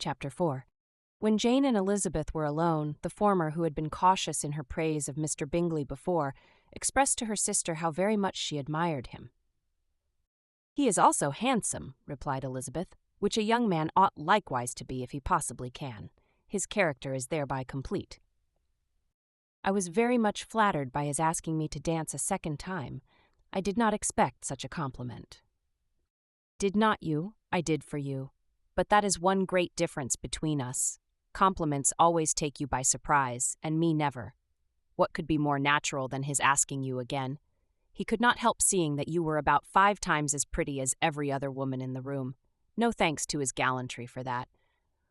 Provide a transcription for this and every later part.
Chapter 4. When Jane and Elizabeth were alone, the former, who had been cautious in her praise of Mr. Bingley before, expressed to her sister how very much she admired him. "He is also handsome," replied Elizabeth, "which a young man ought likewise to be if he possibly can. His character is thereby complete." "I was very much flattered by his asking me to dance a second time. I did not expect such a compliment." "Did not you? I did for you. But that is one great difference between us. Compliments always take you by surprise, and me never. What could be more natural than his asking you again? He could not help seeing that you were about 5 times as pretty as every other woman in the room. No thanks to his gallantry for that.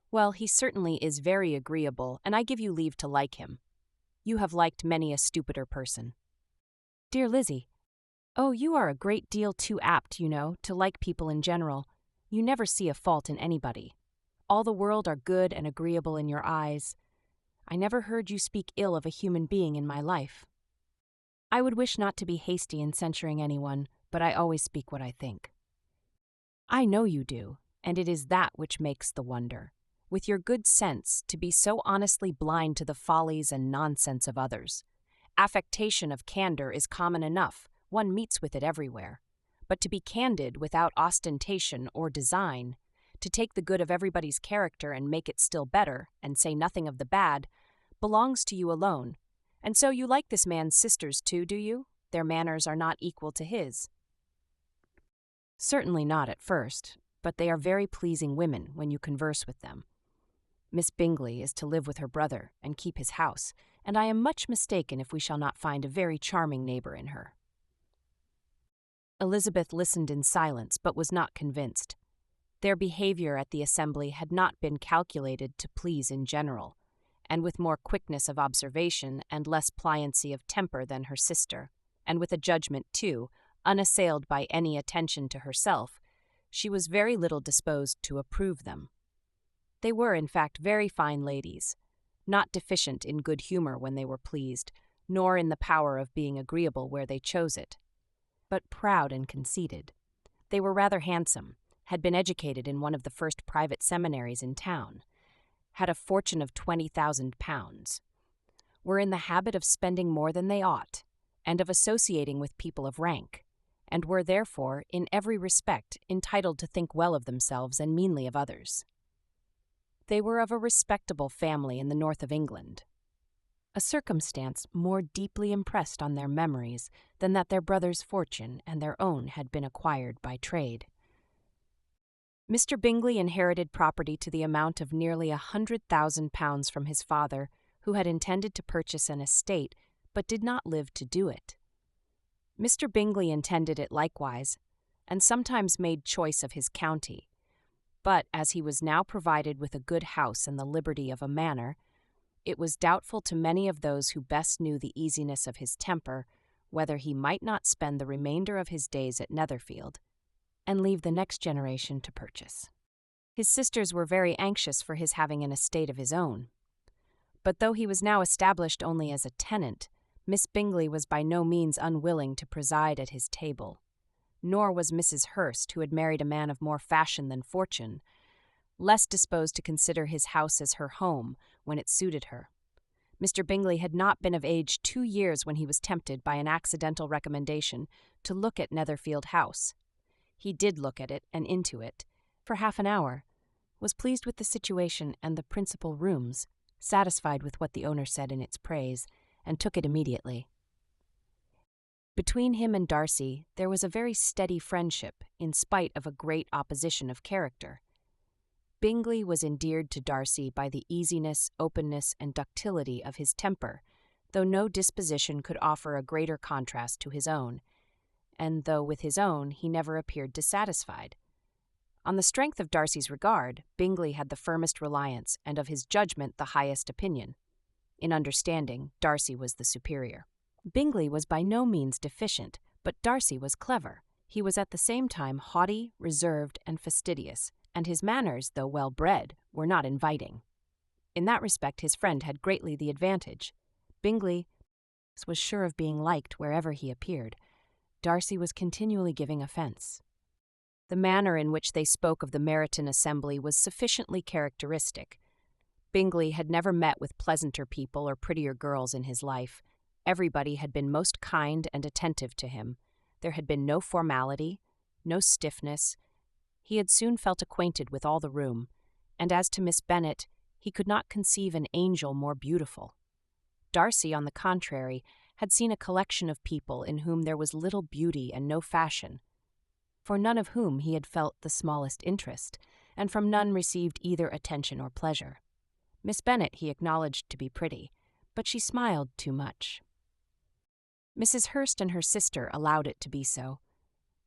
Well, he certainly is very agreeable, and I give you leave to like him. You have liked many a stupider person." "Dear Lizzie, oh, you are a great deal too apt, you know, to like people in general. You never see a fault in anybody. All the world are good and agreeable in your eyes. I never heard you speak ill of a human being in my life." "I would wish not to be hasty in censuring anyone, but I always speak what I think." "I know you do, and it is that which makes the wonder. With your good sense, to be so honestly blind to the follies and nonsense of others. Affectation of candor is common enough, one meets with it everywhere. But to be candid without ostentation or design, to take the good of everybody's character and make it still better, and say nothing of the bad, belongs to you alone. And so you like this man's sisters too, do you? Their manners are not equal to his." "Certainly not at first, but they are very pleasing women when you converse with them. Miss Bingley is to live with her brother and keep his house, and I am much mistaken if we shall not find a very charming neighbor in her." Elizabeth listened in silence, but was not convinced. Their behavior at the assembly had not been calculated to please in general, and with more quickness of observation and less pliancy of temper than her sister, and with a judgment, too, unassailed by any attention to herself, she was very little disposed to approve them. They were, in fact, very fine ladies, not deficient in good humor when they were pleased, nor in the power of being agreeable where they chose it, but proud and conceited. They were rather handsome, had been educated in one of the first private seminaries in town, had a fortune of £20,000, were in the habit of spending more than they ought, and of associating with people of rank, and were therefore, in every respect, entitled to think well of themselves and meanly of others. They were of a respectable family in the north of England, a circumstance more deeply impressed on their memories than that their brother's fortune and their own had been acquired by trade. Mr. Bingley inherited property to the amount of nearly £100,000 from his father, who had intended to purchase an estate, but did not live to do it. Mr. Bingley intended it likewise, and sometimes made choice of his county. But as he was now provided with a good house and the liberty of a manor, it was doubtful to many of those who best knew the easiness of his temper whether he might not spend the remainder of his days at Netherfield, and leave the next generation to purchase. His sisters were very anxious for his having an estate of his own. But though he was now established only as a tenant, Miss Bingley was by no means unwilling to preside at his table. Nor was Mrs. Hurst, who had married a man of more fashion than fortune, less disposed to consider his house as her home when it suited her. Mr. Bingley had not been of age 2 years when he was tempted by an accidental recommendation to look at Netherfield House. He did look at it and into it, for half an hour, was pleased with the situation and the principal rooms, satisfied with what the owner said in its praise, and took it immediately. Between him and Darcy there was a very steady friendship, in spite of a great opposition of character. Bingley was endeared to Darcy by the easiness, openness, and ductility of his temper, though no disposition could offer a greater contrast to his own, and though with his own he never appeared dissatisfied. On the strength of Darcy's regard, Bingley had the firmest reliance, and of his judgment the highest opinion. In understanding, Darcy was the superior. Bingley was by no means deficient, but Darcy was clever. He was at the same time haughty, reserved, and fastidious, and his manners, though well bred, were not inviting. In that respect his friend had greatly the advantage. Bingley was sure of being liked wherever he appeared. Darcy was continually giving offence. The manner in which they spoke of the Meryton assembly was sufficiently characteristic. Bingley had never met with pleasanter people or prettier girls in his life. Everybody had been most kind and attentive to him. There had been no formality, no stiffness. He had soon felt acquainted with all the room, and as to Miss Bennet, he could not conceive an angel more beautiful. Darcy, on the contrary, had seen a collection of people in whom there was little beauty and no fashion, for none of whom he had felt the smallest interest, and from none received either attention or pleasure. Miss Bennet he acknowledged to be pretty, but she smiled too much. Mrs. Hurst and her sister allowed it to be so,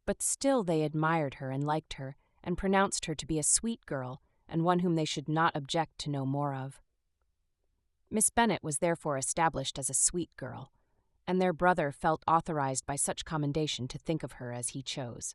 but still they admired her and liked her, and pronounced her to be a sweet girl, and one whom they should not object to know more of. Miss Bennet was therefore established as a sweet girl, and their brother felt authorized by such commendation to think of her as he chose.